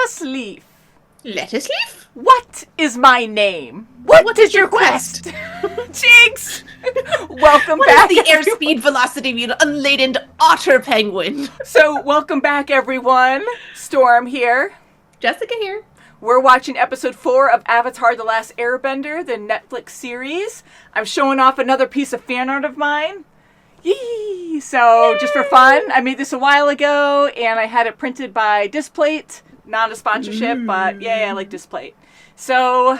us leaf. Lettuce leaf? What is my name? What is your quest? Jinx! Welcome back. What is the airspeed velocity of an unladen otter penguin? So, welcome back, everyone. Storm here. Jessica here. We're watching episode 4 of Avatar: The Last Airbender, the Netflix series. I'm showing off another piece of fan art of mine. Yee! So, just for fun, I made this a while ago, and I had it printed by Displate. Not a sponsorship, but yay, I like Displate. So,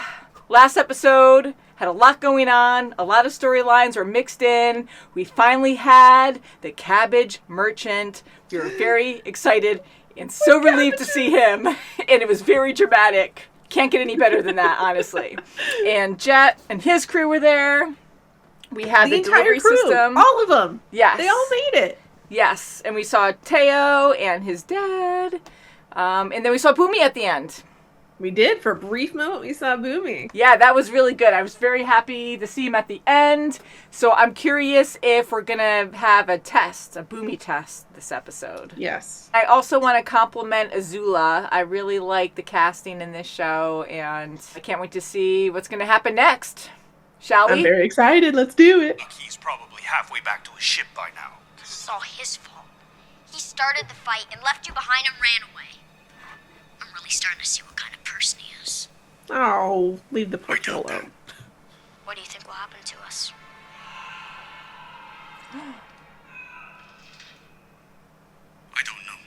last episode had a lot going on. A lot of storylines were mixed in. We finally had the cabbage merchant. We were very excited and so relieved to see him. And it was very dramatic. Can't get any better than that, honestly. And Jet and his crew were there. We had the delivery crew, system. all of them. Yes. They all made it. Yes. And we saw Teo and his dad. And then we saw Bumi at the end. We did. For a brief moment, we saw Bumi. Yeah, that was really good. I was very happy to see him at the end. So I'm curious if we're going to have a test, a Bumi test this episode. Yes. I also want to compliment Azula. I really like the casting in this show, and I can't wait to see what's going to happen next. Shall we? I'm very excited. Let's do it. He's probably halfway back to his ship by now. This is all his fault. He started the fight and left you behind and ran away. I'm really starting to see what kind of person he is. Oh, leave the poor kid alone. What do you think will happen to us? I don't know.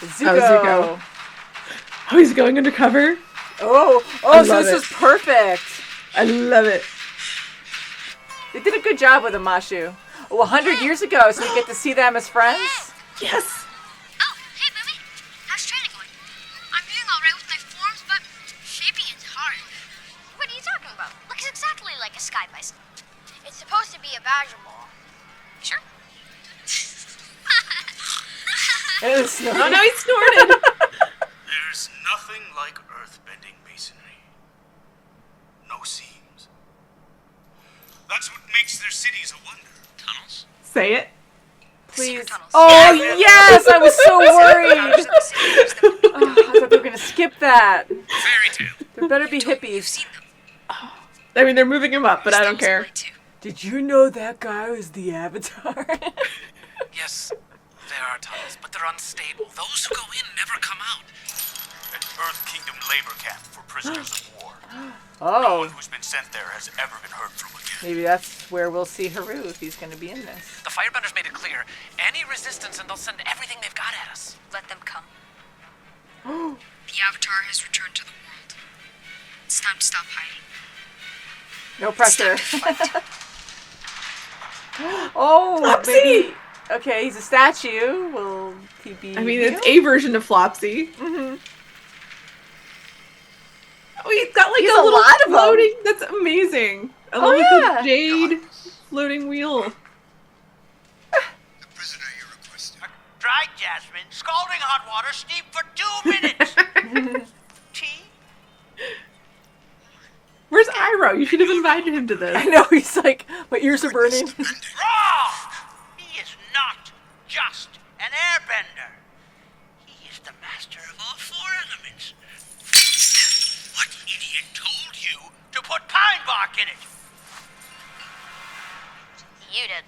Zuko. Zuko. Oh, he's going undercover? Oh, so this is perfect. I love it. They did a good job with Amashu. 100 years ago, so we get to see them as friends. Yes. Oh, hey, Bumi. How's training going? I'm doing all right with my forms, but shaping is hard. What are you talking about? Looks exactly like a sky bison. It's supposed to be a badger ball. Sure? Oh, no, he snorted. There's nothing like earth-bending masonry. No seams. That's what makes their cities a wonder. Tunnels? Say it. Please. Oh, yes! I was so worried. I thought they were going to skip that. Fairy tale. There better be hippies. I mean, they're moving him up, but I don't care. Did you know that guy was the Avatar? Yes, there are tunnels, but they're unstable. Those who go in never come out. An Earth Kingdom labor camp for prisoners of war. No Oh, one who's been sent there has ever been heard from again. maybe that's where we'll see Haru if he's going to be in this. The Firebenders made it clear. Any resistance and they'll send everything they've got at us. Let them come. The Avatar has returned to the world. It's time to stop hiding. No pressure. It's time to fight. Oh, Flopsy! maybe. Okay, he's a statue. Will he be? I mean, it's a version of Flopsy. Mm-hmm. Oh, he's got like He's a a little lot of 'em. floating. That's amazing. I love yeah. the jade floating wheel. The prisoner you requested. Dried jasmine, scalding hot water, steep for 2 minutes. Tea? Where's Iroh? You should have invited him to this. I know, he's like, my ears are burning. Wrong! He is not just an airbender. He is the master of all 4 elements. What idiot told you to put pine bark in it? You did.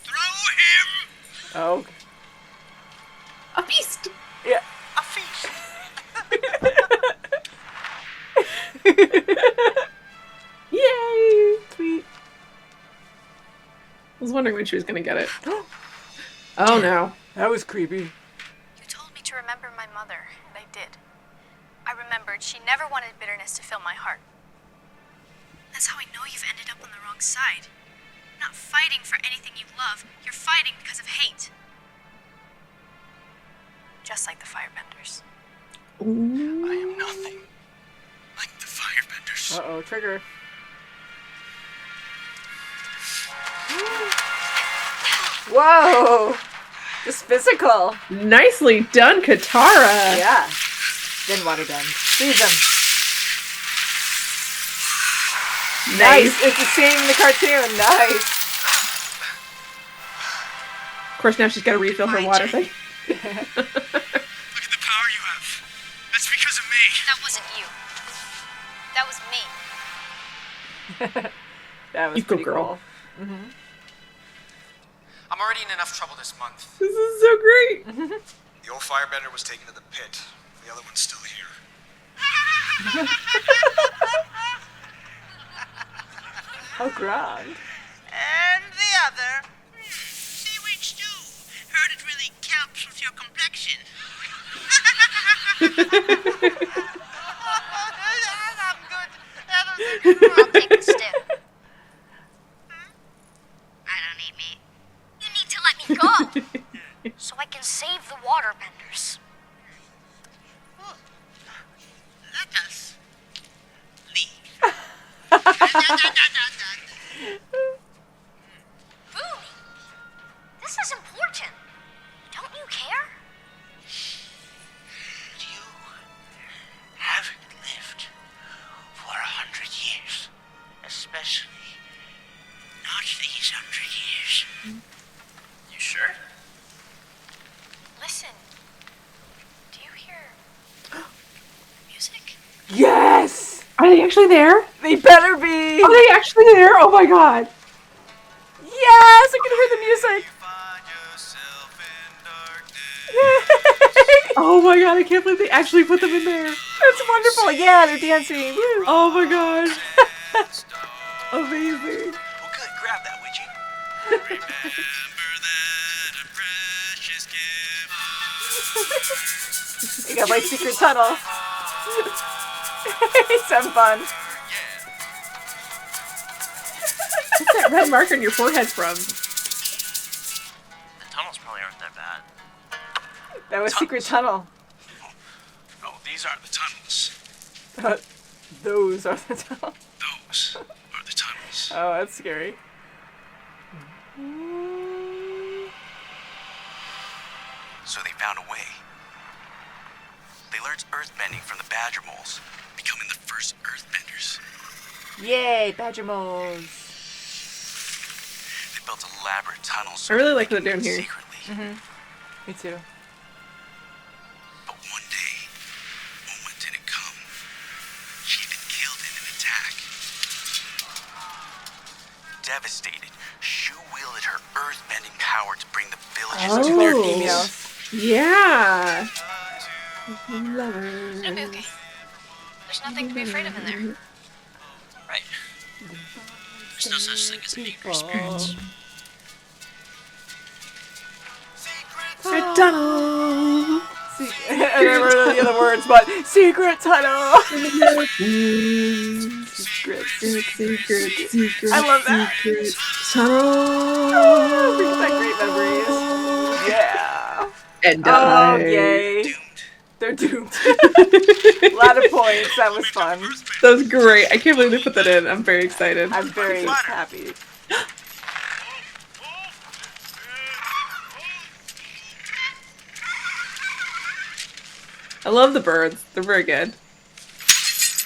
Throw him Oh, A feast. yeah. a feast. Yay! Sweet. I was wondering when she was going to get it. Oh no. That was creepy. You told me to remember my mother, and I did. I remembered she never wanted bitterness to fill my heart. That's how I know you've ended up on the wrong side. You're not fighting for anything you love, you're fighting because of hate. Just like the Firebenders. I am nothing like the Firebenders. Uh-oh, trigger. Whoa! Just physical. Nicely done, Katara. Yeah. Then water gun. Freeze them. Nice. It's the same in the cartoon. Nice. course, now she's got to refill her water thing. Look at the power you have. That's because of me. That wasn't you. That was me. That was You go, pretty girl. cool. I'm already in enough trouble this month. This is so great. The old firebender was taken to the pit. The other one's still here. How grand. And the other. See which do. Heard it really helps with your complexion. I'm good. I'll take the stick. I don't eat meat. You need to let me go so I can save the waterbenders. Let us leave. Bumi, this is important. Don't you care? You haven't lived for 100 years. Especially not these 100 years. You sure? Listen. Do you hear music? Yes! Are they actually there? They better be! Are they actually there? Oh my god. Yes! I can hear the music! Find yourself in darkness. Oh my god, I can't believe they actually put them in there. That's wonderful. Yeah, they're dancing. Woo. Oh my god. Amazing. Well, good. Grab that, would you? Remember that a precious gift. You got my secret tunnel. He's having fun. What's that red mark on your forehead from? The tunnels probably aren't that bad. That was secret tunnel. No, these aren't the tunnels. Those are the tunnels. Those are the tunnels. Oh, that's scary. So they found a way. They learned earthbending from the badger moles, becoming the first earthbenders. Yay, badger moles. They built elaborate tunnels. I really like what they're doing here. Secretly. Me too. But one day, Oma didn't come. She'd been killed in an attack. Devastated, Shu wielded her earthbending power to bring the villages to their Oh. knees. Yeah. It'll be okay. There's nothing to be afraid of in there. Right. There's no such thing as angry spirits. A tunnel. I never know the other words, but secret tunnel. Secret. Secret. I love that. Secret tunnel. Oh, brings back great memories. Yeah. And Oh, die. yay. They're doomed. A lot of points. That was fun. That was great. I can't believe they put that in. I'm very excited. I'm very happy. I love the birds. They're very good.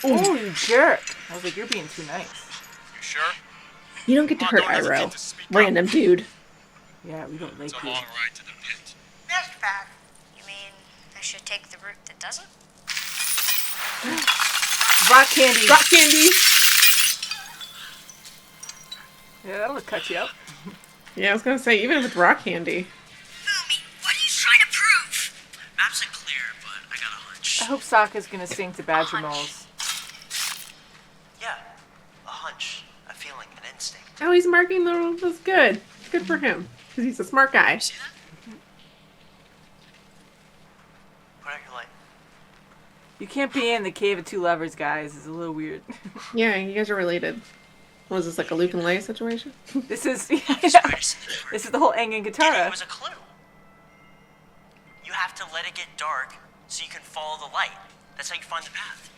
Oh, you jerk. I was like, you're being too nice. You sure? You don't get to hurt Iroh. Random dude. Yeah, we don't like It's a you. long ride to the pit. Yes, Pat. You mean I should take the route that doesn't? Rock candy. Rock candy. Yeah, that'll cut you up. Yeah, I was gonna say, even with rock candy. Bumi, what are you trying to prove? Maps ain't clear, but I got a hunch. I hope Sokka's gonna sing to badger moles. Yeah, a hunch, a feeling, an instinct. Oh, he's marking the rules. That's good. Good for him. Because he's a smart guy. See that? Put out your light. You can't be in the Cave of Two Lovers, guys. It's a little weird. Yeah, you guys are related. Was this like a Luke and Leia situation? This is Spiders in the dark. this is the whole Aang and It Katara. was a clue. You have to let it get dark so you can follow the light. That's how you find the path.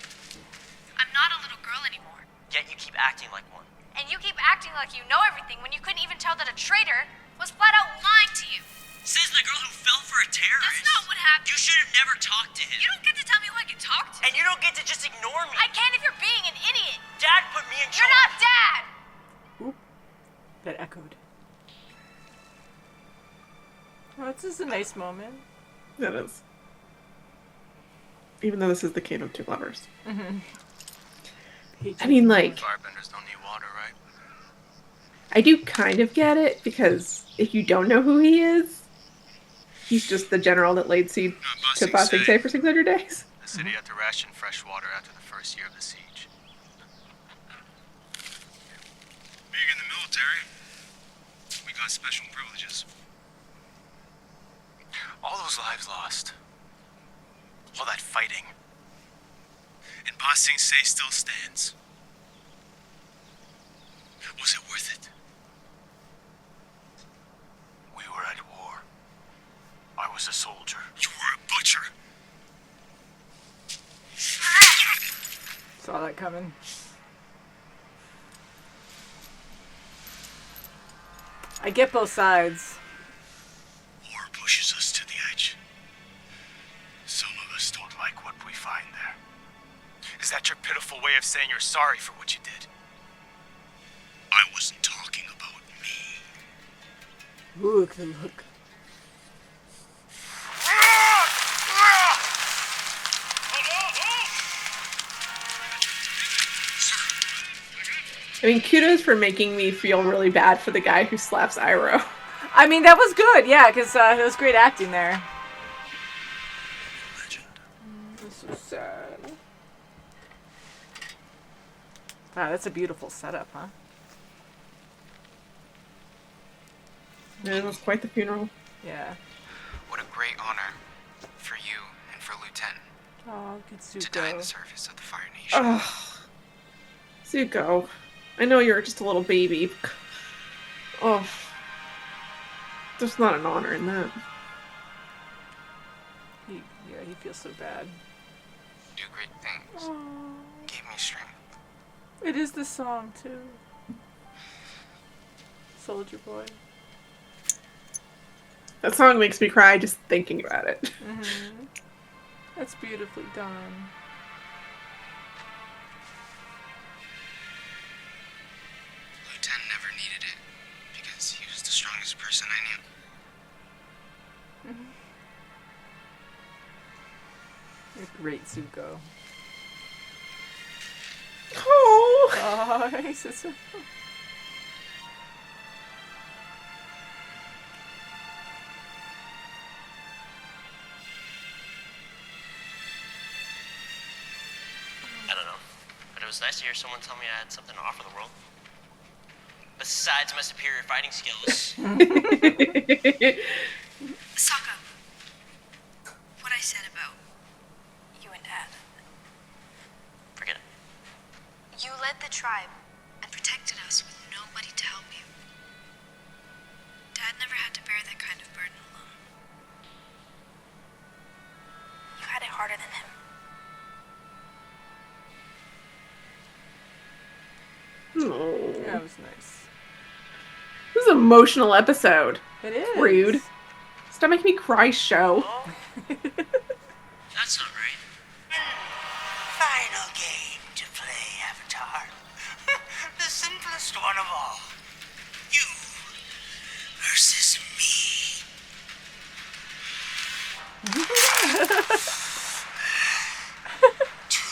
I'm not a little girl anymore. Yet you keep acting like one. And you keep acting like you know everything when you couldn't even tell that a traitor was flat out lying to you. Says the girl who fell for a terrorist. That's not what happened. You should have never talked to him. You don't get to tell me who I can talk to. And you don't get to just ignore me. I can if you're being an idiot. Dad put me in charge. You're not Dad. That echoed. Well, this is a nice moment. That is. Even though this is the Cave of Two Lovers. Mm-hmm. I mean, like, Airbenders don't need water, right? I do kind of get it, because if you don't know who he is, he's just the general that laid siege to Ba Sing Se for 600 days. The city had to ration fresh water after the first year of the siege. Being in the military, we got special privileges. All those lives lost. All that fighting. And Ba Sing Se still stands. Was it worth it? We were at war. I was a soldier. You were a butcher. Saw that coming. I get both sides. War pushes us to the edge. Some of us don't like what we find there. Is that your pitiful way of saying you're sorry for what you did? I wasn't talking about me. Look, look. I mean, kudos for making me feel really bad for the guy who slaps Iroh. I mean, that was good, yeah, because it was great acting there. This is sad. Wow, that's a beautiful setup, huh? It was quite the funeral. Yeah. What a great honor for you and for Lieutenant Oh, good to die in the Zuko. service of the Fire Nation. Oh, Zuko. I know you're just a little baby. Oh, there's not an honor in that. He feels so bad. Do great things. Gave me strength. It is the song, too. Soldier Boy. That song makes me cry just thinking about it. Mm-hmm. That's beautifully done. Lieutenant never needed it because he was the strongest person I knew. Mm-hmm. You're great, Zuko. Oh, Oh, he's so... I don't know. But it was nice to hear someone tell me I had something to offer the world. Besides my superior fighting skills. Sokka, what I said about you and Dad. Forget it. You led the tribe and protected us with nobody to help you. Dad never had to bear that kind of burden alone. You had it harder than him. oh. That was nice. This is an emotional episode. It is. Rude. Stop making me cry, show. That's not right. Final game to play, Avatar. The simplest one of all. You versus me. To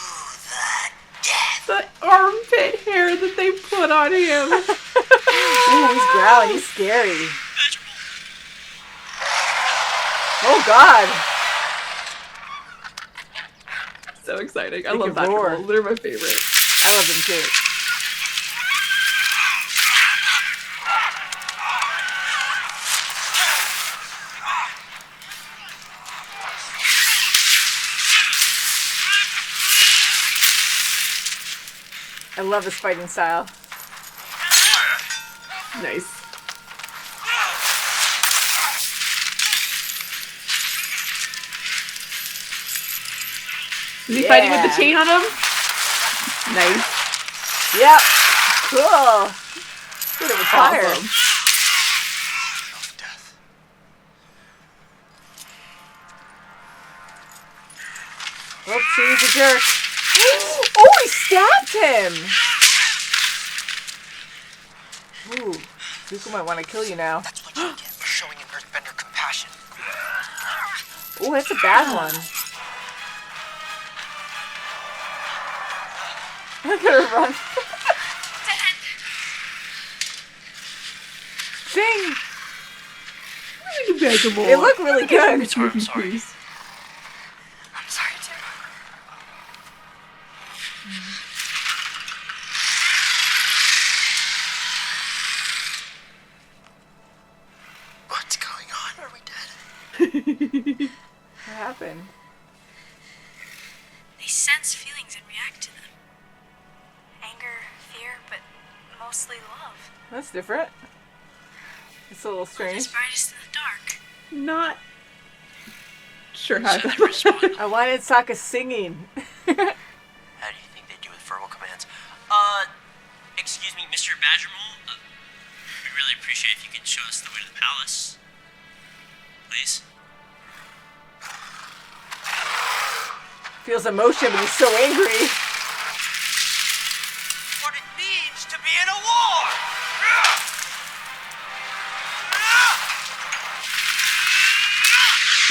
the death. The armpit hair that they put on him. Ooh, he's growling. He's scary. Oh, God. So exciting. I They love can roar. vegetables. They're my favorite. I love them, too. I love his fighting style. Nice. Is he fighting with the Yeah. chain on him? Nice. Yep. Cool. Good, it was fire. Awesome. Of death. Oops, he's a jerk. Oh, he stabbed him. Ooh, Zuko might want to kill you now. That's what you get for showing an Earthbender compassion. Ooh, that's a bad one. Look at her run. Sing! They look really good. I'm sorry. I'm sorry, too. What's going on? Are we dead? What happened? They sense feelings and react to them. Anger, fear, but mostly love. That's different. It's a little strange. It's brightest in the dark. Not sure how to I wanted Sokka singing. How do you think they do with verbal commands? Excuse me, Mr. Badgermole? We'd really appreciate if you could show us the way to the palace. Please. Feels emotion, but he's so angry. What it means to be in a war!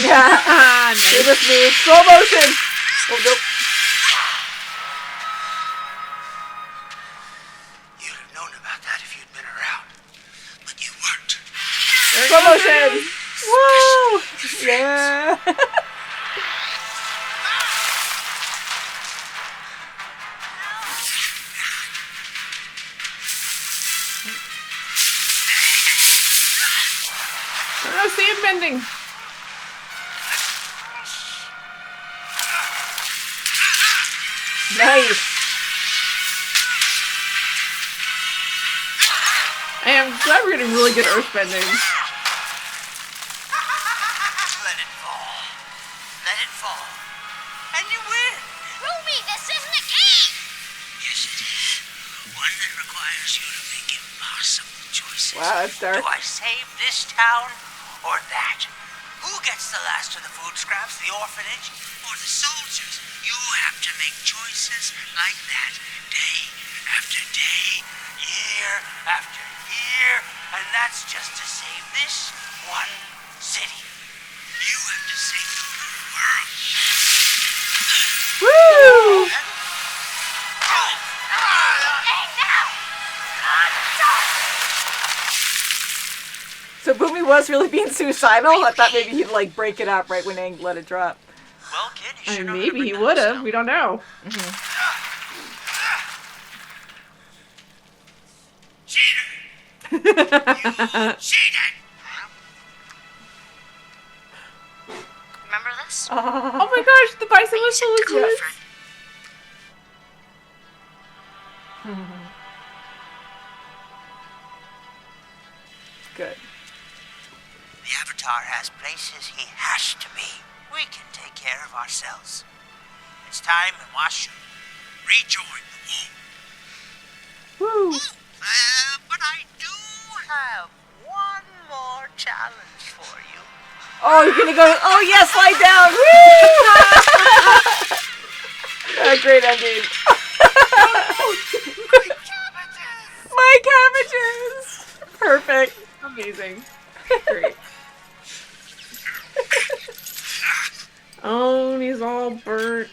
Yeah. Famous move. Slow motion. Oh, nope. You'd have known about that if you'd been around. But you weren't. Slow motion. Woo! Yeah. Oh, sand bending. Nice. I am glad we're getting really good earth bending. Let it fall. Let it fall. And you win! Ruby, this isn't a game! Yes, it is. One that requires you to make impossible choices. Wow, that's dark. Do I save this town or that? Who gets the last of the food scraps, the orphanage, or the soldiers? You have to make choices like that day after day, year after year, and that's just to save this one city. You have to save the whole world. Woo! So Bumi was really being suicidal? I thought maybe he'd like break it up right when Aang let it drop. Well, kid, you I should mean, know maybe he would have. We don't know. Cheater! You cheated! Remember this? Oh my gosh, the bison whistle is Come, yours. friend. Good. The Avatar has places he has to be. We can take care of ourselves. It's time to wash you. Rejoin the womb. Woo! But I do have one more challenge for you. Oh, you're gonna go. Oh yes, lie down. Woo! Great ending. My cabbages. Perfect. Amazing. Great. Oh, and he's all burnt.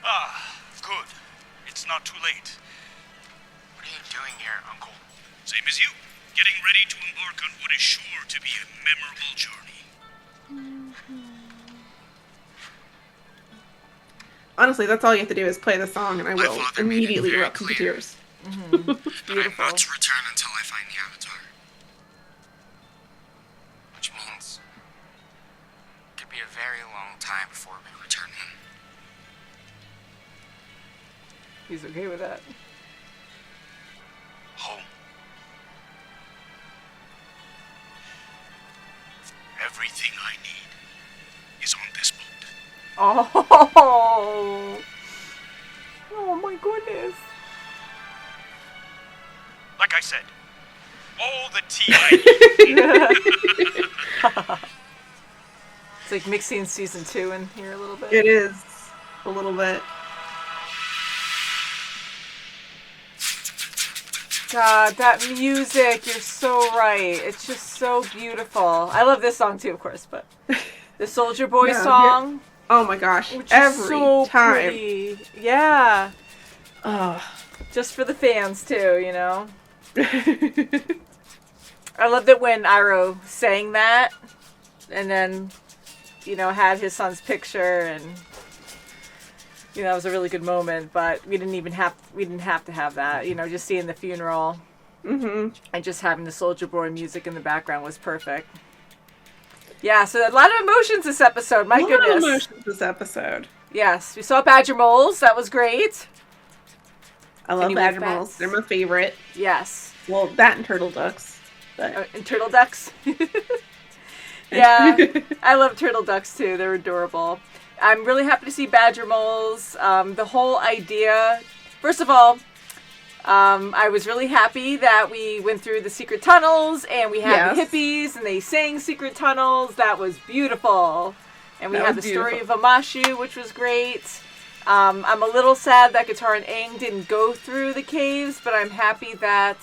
Ah, good. It's not too late. What are you doing here, Uncle? Same as you. Getting ready to embark on what is sure to be a memorable journey. Honestly, that's all you have to do is play the song, and I My will father made it immediately very erupt into clear. tears. That I'm Beautiful. not to return until I find the Avatar. Which means it could be a very long time before we return home. He's okay with that. Home. Everything I need is on this boat. Oh. Oh my goodness. Like I said, all the tea I need. It's like mixing season 2 in here a little bit. It is a little bit. God, that music, you're so right. It's just so beautiful. I love this song too, of course, but The Soldier Boy No, song. Oh my gosh. Which Every is so time. pretty. Yeah. Oh. Just for the fans, too, you know? I loved it when Iroh sang that and then, you know, had his son's picture, and, you know, it was a really good moment, but we didn't have to have that, you know, just seeing the funeral and just having the Soldier Boy music in the background was perfect. Yeah, so a lot of emotions this episode, my goodness. A lot of emotions this episode. Yes, we saw Badger Moles, that was great. I love badger moles. They're my favorite. Yes. Well, that and turtle ducks. But... and turtle ducks. Yeah, I love turtle ducks too. They're adorable. I'm really happy to see badger moles. The whole idea, first of all, I was really happy that we went through the secret tunnels and we had the hippies and they sang secret tunnels. That was beautiful. And we had the story of Amashu, which was great. I'm a little sad that Katara and Aang didn't go through the caves, but I'm happy that,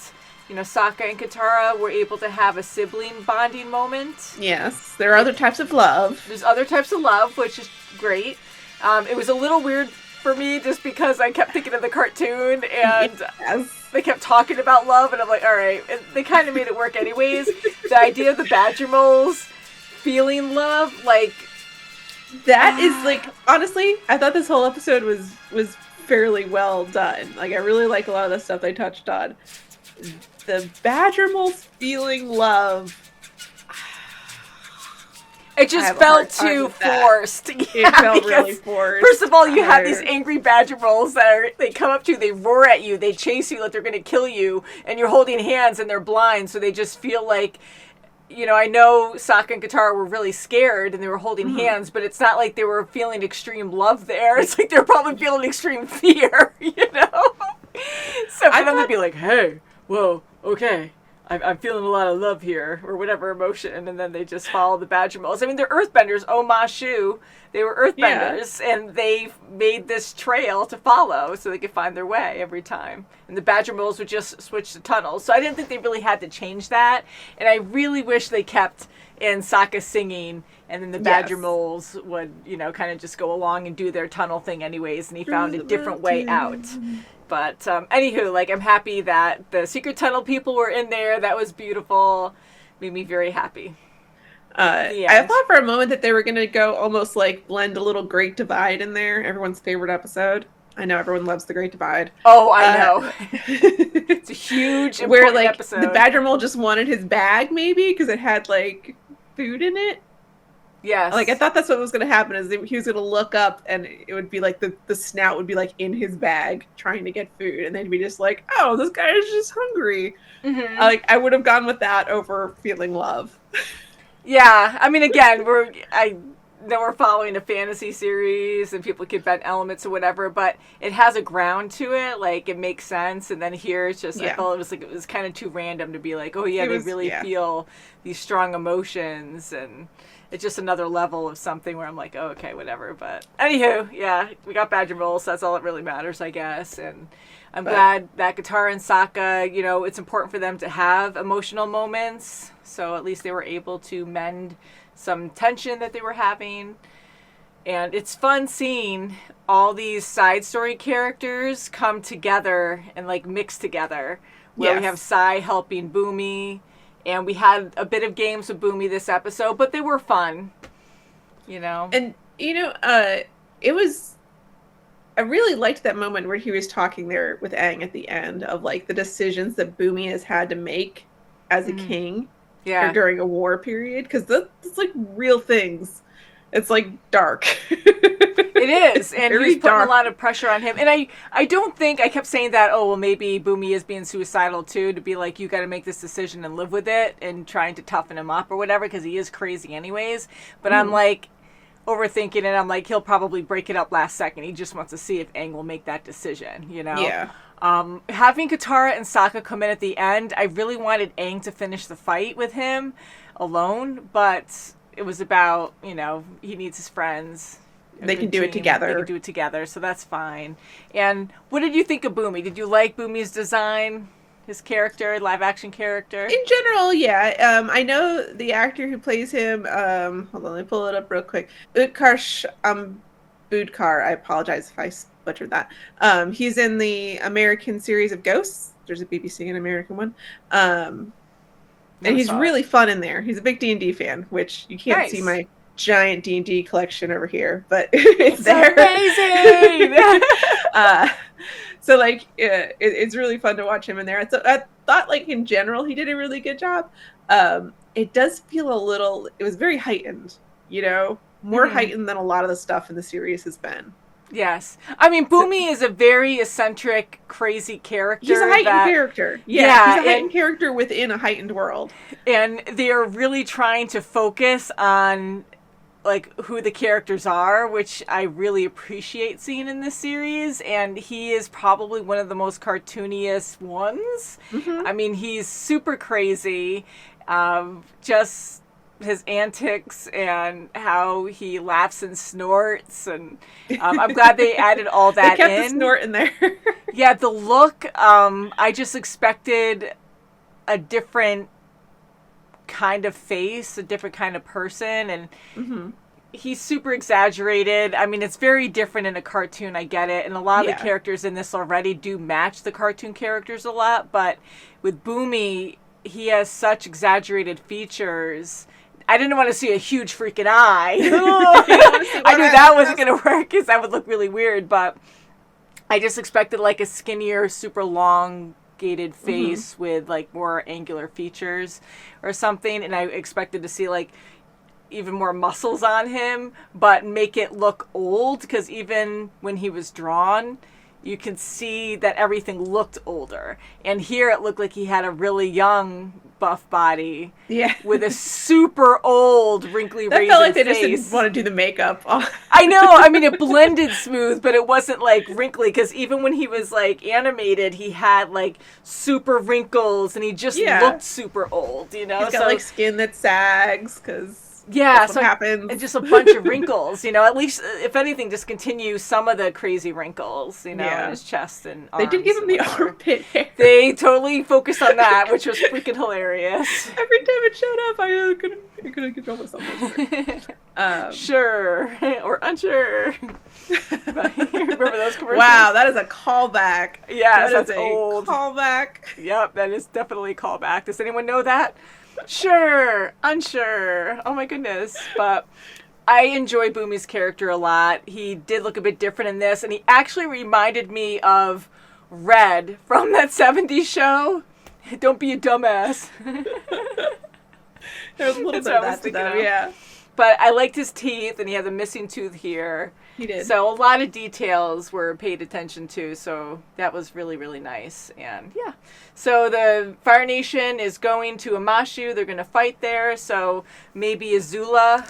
you know, Sokka and Katara were able to have a sibling bonding moment. Yes, there are other types of love. There's other types of love, which is great. It was a little weird for me just because I kept thinking of the cartoon and they kept talking about love, and I'm like, all right. And they kind of made it work anyways. The idea of the badger moles feeling love, like... That is, like, honestly, I thought this whole episode was fairly well done. Like, I really like a lot of the stuff they touched on. The badger moles feeling love. It just felt too forced. Yeah, it felt really forced. First of all, you have these angry badger moles that they come up to you, they roar at you, they chase you like they're going to kill you, and you're holding hands and they're blind, so they just feel like... You know, I know Sokka and Katara were really scared and they were holding hands, but it's not like they were feeling extreme love there. It's like they're probably feeling extreme fear, you know? So for them to be like, hey, whoa, okay, I'm feeling a lot of love here, or whatever emotion, and then they just follow the badger moles. I mean, they're earthbenders, Omashu. They were earthbenders, and they made this trail to follow so they could find their way every time. And the badger moles would just switch to tunnels. So I didn't think they really had to change that. And I really wish they kept in Sokka singing, and then the badger moles would, you know, kind of just go along and do their tunnel thing anyways, and he found a different way out. But anywho, like, I'm happy that the secret tunnel people were in there. That was beautiful. Made me very happy. I thought for a moment that they were going to go almost like blend a little Great Divide in there. Everyone's favorite episode. I know everyone loves the Great Divide. Oh, I know. It's a huge, important where, like, episode. The badger mole just wanted his bag, maybe, because it had, like, food in it. Yes. Like, I thought that's what was going to happen, is he was going to look up, and it would be, like, the snout would be, like, in his bag, trying to get food, and then he'd be just like, oh, this guy is just hungry. Mm-hmm. Like, I would have gone with that over feeling love. Yeah, I mean, again, I know we're following a fantasy series, and people could bend elements or whatever, but it has a ground to it, like, it makes sense, and then here it's just, I felt it was kind of too random to be like, oh yeah, they really feel these strong emotions, and it's just another level of something where I'm like, oh, okay, whatever. But anywho, yeah, we got badger moles. So that's all that really matters, I guess. And I'm glad that Katara and Sokka, you know, it's important for them to have emotional moments. So at least they were able to mend some tension that they were having. And it's fun seeing all these side story characters come together and, like, mix together. Where we have Sai helping Bumi. And we had a bit of games with Bumi this episode, but they were fun, you know? And, you know, it was... I really liked that moment where he was talking there with Aang at the end of, like, the decisions that Bumi has had to make as a king or during a war period. Because that's, like, real things. It's, like, dark. It is, and he's putting a lot of pressure on him. And I don't think, I kept saying that, oh, well, maybe Bumi is being suicidal too, to be like, you got to make this decision and live with it, and trying to toughen him up or whatever, because he is crazy anyways. But I'm like, overthinking it, I'm like, he'll probably break it up last second. He just wants to see if Aang will make that decision, you know? Yeah. Having Katara and Sokka come in at the end, I really wanted Aang to finish the fight with him alone, but it was about, you know, he needs his friends. They can do it together. They can do it together, so that's fine. And what did you think of Bumi? Did you like Bumi's design? his character, live action character? In general, yeah. I know the actor who plays him. Hold on, let me pull it up real quick. Budkar. I apologize if I butchered that. He's in the American series of Ghosts. There's a BBC and American one. And he's really fun in there. He's a big D&D fan, which you can't see my giant D&D collection over here, but it's there. Amazing. So like it's really fun to watch him in there. So I thought like in general he did a really good job. It does feel it was very heightened, more heightened than a lot of the stuff in the series has been. Yes. I mean, Bumi is a very eccentric, crazy character. He's a heightened character. Yeah, he's a heightened character within a heightened world. And they are really trying to focus on like who the characters are, which I really appreciate seeing in this series. And he is probably one of the most cartooniest ones. Mm-hmm. I mean, he's super crazy. Just his antics and how he laughs and snorts, and I'm glad they added all that they kept the snort in there. Yeah, the look, I just expected a different kind of face, a different kind of person, and he's super exaggerated. I mean, it's very different in a cartoon, I get it, and a lot of the characters in this already do match the cartoon characters a lot, but with Bumi, he has such exaggerated features. I didn't want to see a huge freaking eye. I knew that wasn't going to work because that would look really weird, but I just expected like a skinnier, super elongated face with like more angular features or something, and I expected to see like even more muscles on him, but make it look old, because even when he was drawn, you can see that everything looked older. And here it looked like he had a really young, buff body. Yeah. With a super old, wrinkly, raisin face. That felt like they just didn't want to do the makeup. I know. I mean, it blended smooth, but it wasn't, like, wrinkly. Because even when he was, like, animated, he had, like, super wrinkles. And he just looked super old, He's got, like, skin that sags, because... Yeah, so happens. And just a bunch of wrinkles, at least, if anything, just continue some of the crazy wrinkles, in his chest and arms. They did give him the armpit hair. They totally focused on that, which was freaking hilarious. Every time it showed up, I couldn't control myself. Sure, or unsure. Remember those commercials? Wow, that is a callback. Yeah, that's old. Callback. Yep, that is definitely a callback. Does anyone know that? Sure, unsure. Oh my goodness. But I enjoy Bumi's character a lot. He did look a bit different in this, and he actually reminded me of Red from that 70s show. Don't be a dumbass. There's a little bit of that to them, yeah. But I liked his teeth, and he had a missing tooth here. He did. So a lot of details were paid attention to, so that was really, really nice. And yeah. So the Fire Nation is going to Amashu. They're going to fight there. So maybe Azula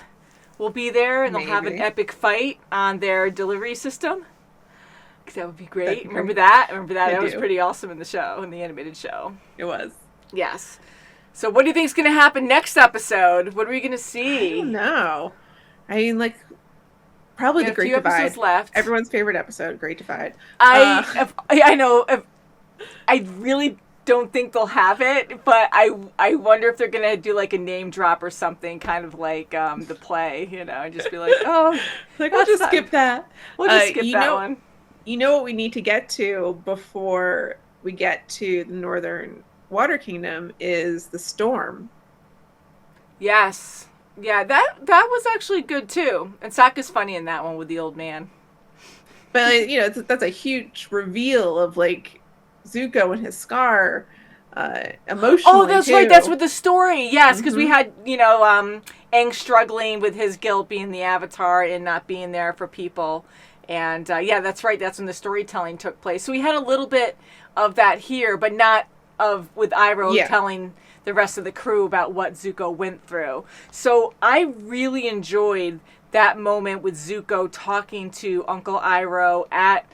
will be there, and they'll have an epic fight on their delivery system. That would be great. Remember that? That was pretty awesome in the show, in the animated show. It was. Yes. So what do you think is going to happen next episode? What are we going to see? I don't know. I mean, probably the Great Divide. Episodes left. Everyone's favorite episode, Great Divide. I know. I really don't think they'll have it, but I wonder if they're going to do like a name drop or something, kind of like the play, and just be like, oh, we'll just skip that. We'll just skip that one. You know what we need to get to before we get to the Northern Water Kingdom is the storm. Yes. Yeah, that was actually good too. And Sokka's funny in that one with the old man. But that's a huge reveal of Zuko and his scar emotionally. Oh, that's right. That's with the story. Yes, because we had Aang struggling with his guilt being the Avatar and not being there for people. And that's right. That's when the storytelling took place. So we had a little bit of that here, but not with Iroh telling the rest of the crew about what Zuko went through. So I really enjoyed that moment with Zuko talking to Uncle Iroh at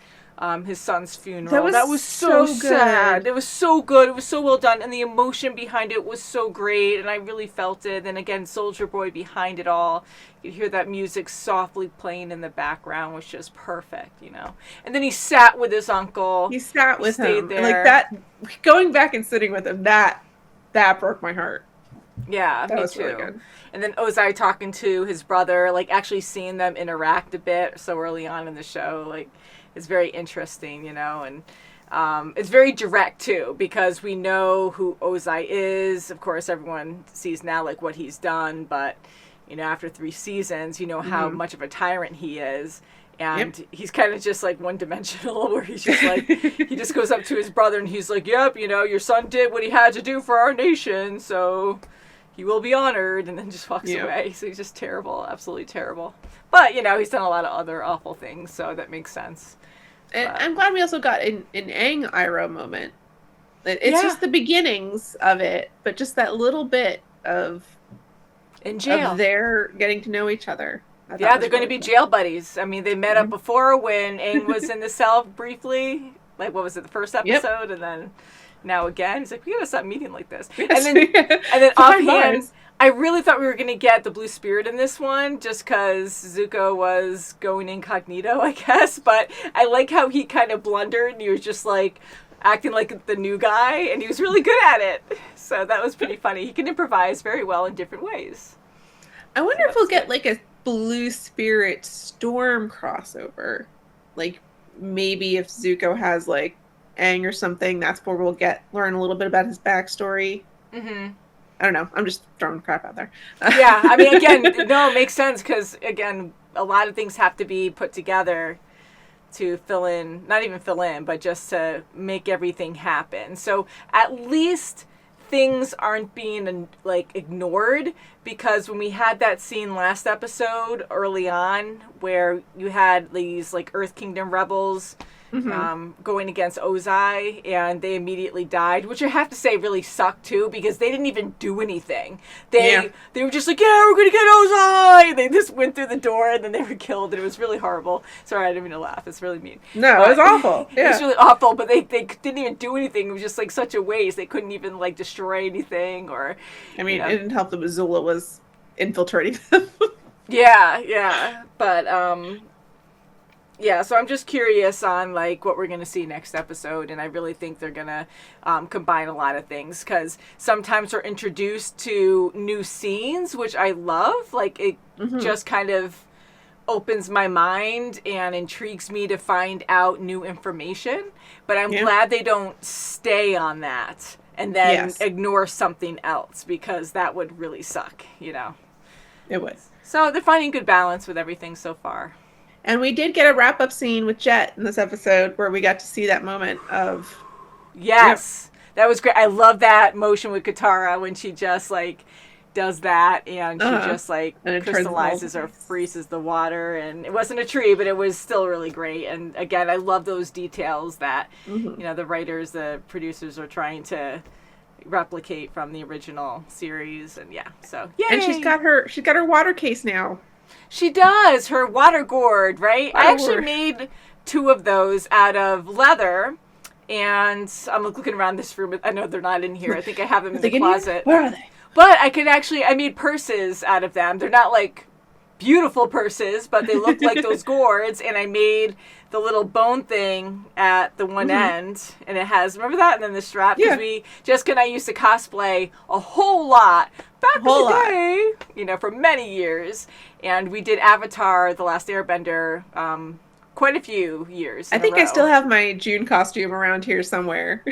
his son's funeral. That was so sad. good. It was so good. It was so well done, and the emotion behind it was so great, and I really felt it. And again, Soldier Boy behind it all. You hear that music softly playing in the background, was just perfect, you know. And then he sat with his uncle. He sat with him. There. And like that, going back and sitting with him, that broke my heart. Yeah, that me was too. really good. And then Ozai talking to his brother, like actually seeing them interact a bit so early on in the show, like it's very interesting, you know, and it's very direct too, because we know who Ozai is. Of course, everyone sees now like what he's done, but you know, after 3 seasons, you know how much of a tyrant he is. And he's kind of just like one-dimensional, where he's just like, he just goes up to his brother and he's like, yep, you know, your son did what he had to do for our nation, so he will be honored, and then just walks away. So he's just terrible, absolutely terrible. But, you know, he's done a lot of other awful things, so that makes sense. And I'm glad we also got an Aang Iroh moment. It's just the beginnings of it, but just that little bit of in jail, of their getting to know each other. Yeah, they're going to be jail buddies. I mean, they met up before when Aang was in the cell briefly. Like, what was it, the first episode? And then now again. He's like, we got to stop meeting like this. Yes. And then offhand, I really thought we were going to get the Blue Spirit in this one, just because Zuko was going incognito, I guess. But I like how he kind of blundered, and he was just like acting like the new guy, and he was really good at it. So that was pretty funny. He can improvise very well in different ways. I wonder if we'll get like a Blue Spirit Storm crossover. Like maybe if Zuko has like Aang or something, that's where we'll learn a little bit about his backstory. I don't know. I'm just throwing crap out there. Yeah, I mean, again, no, it makes sense, because again, a lot of things have to be put together to not even fill in, but just to make everything happen. So at least things aren't being like ignored, because when we had that scene last episode early on where you had these like Earth Kingdom rebels going against Ozai, and they immediately died, which I have to say really sucked too, because they didn't even do anything. They were just like, yeah, we're gonna get Ozai. They just went through the door and then they were killed, and it was really horrible. Sorry, I didn't mean to laugh. It's really mean. No, it was awful. It was really awful, but they didn't even do anything. It was just like such a waste. They couldn't even like destroy anything, or I mean, it didn't help that Azula was infiltrating them. But yeah, so I'm just curious on like what we're going to see next episode, and I really think they're going to combine a lot of things, because sometimes we're introduced to new scenes, which I love. Like it just kind of opens my mind and intrigues me to find out new information, but I'm glad they don't stay on that and then ignore something else, because that would really suck, you know. It would. So they're finding good balance with everything so far. And we did get a wrap-up scene with Jet in this episode where we got to see that moment of... Yes! Yep. That was great. I love that motion with Katara when she just, like, does that, and she just, like, crystallizes or freezes the water. And it wasn't a tree, but it was still really great. And, again, I love those details that, you know, the writers, the producers are trying to replicate from the original series. And, so, yay! And she's got her water case now. She does, her water gourd, right? I actually made 2 of those out of leather, and I'm looking around this room. I know they're not in here. I think I have them in the closet. Where are they? But I made purses out of them. They're not like beautiful purses, but they look like those gourds, and I made the little bone thing at the one end, and it has, remember that? And then the strap, because Jessica and I used to cosplay a whole lot back in the day, you know, for many years, and we did Avatar, The Last Airbender, quite a few years. I think I still have my June costume around here somewhere.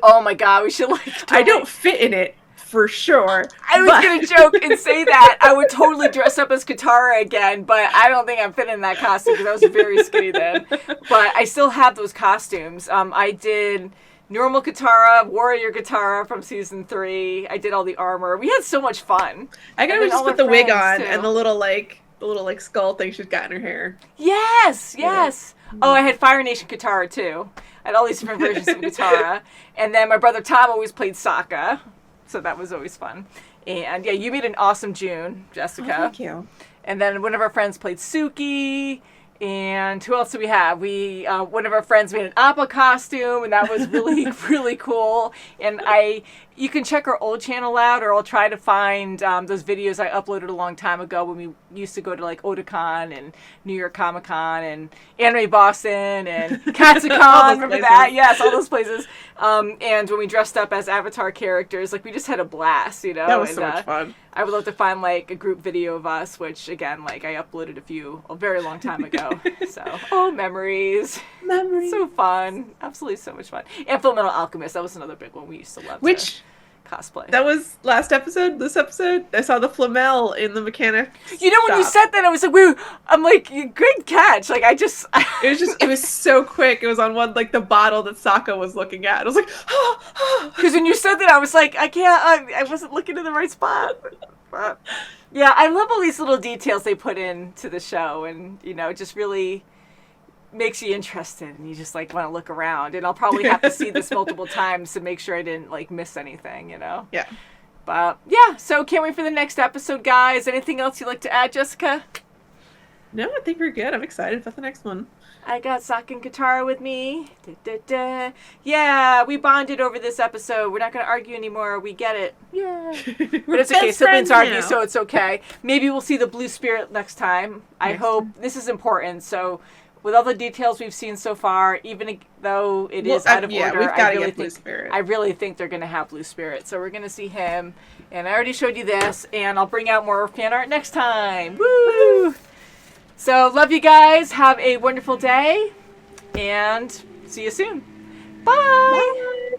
Oh my god, we should like... I don't fit in it. For sure. I was going to joke and say that I would totally dress up as Katara again, but I don't think I'm fitting in that costume because I was very skinny then. But I still have those costumes. I did normal Katara, warrior Katara from season 3. I did all the armor. We had so much fun. I gotta just put the wig on and the little skull thing she's got in her hair. Yes. Oh, I had Fire Nation Katara too. I had all these different versions of Katara. And then my brother Tom always played Sokka. So that was always fun. And you made an awesome June, Jessica. Oh, thank you. And then one of our friends played Suki. And who else do we have? We one of our friends made an Appa costume, and that was really, really cool. And you can check our old channel out, or I'll try to find those videos I uploaded a long time ago when we used to go to like Otakon and New York Comic Con and Anime Boston and Katsukon. Remember places. that? Yes, all those places. And when we dressed up as Avatar characters, like we just had a blast, you know. That was so much fun. I would love to find like a group video of us, which again, like I uploaded a very long time ago. So, memories. Memories. So fun. Absolutely so much fun. And Full Metal Alchemist, that was another big one we used to love to cosplay. That was last episode, this episode. I saw the Flamel in the mechanic. You know, when you said that, I was like, I'm like, good catch. Like, it was so quick. It was on one, like the bottle that Sokka was looking at. I was like, because when you said that, I was like, I wasn't looking in the right spot. But, yeah, I love all these little details they put into the show, and, you know, it just really makes you interested, and you just, like, want to look around. And I'll probably have to see this multiple times to make sure I didn't, like, miss anything, you know? Yeah. But, yeah, so can't wait for the next episode, guys. Anything else you'd like to add, Jessica? No, I think we're good. I'm excited about the next one. I got Sokka and Katara with me. Yeah, we bonded over this episode. We're not going to argue anymore. We get it. Yeah. But it's okay. Siblings argue, so it's okay. Maybe we'll see the Blue Spirit next time. I hope. This is important. So, with all the details we've seen so far, even though it is out of order, we've got to get Blue Spirit. I really think they're going to have Blue Spirit. So, we're going to see him. And I already showed you this. And I'll bring out more fan art next time. Woo! So, love you guys. Have a wonderful day. And see you soon. Bye. Bye.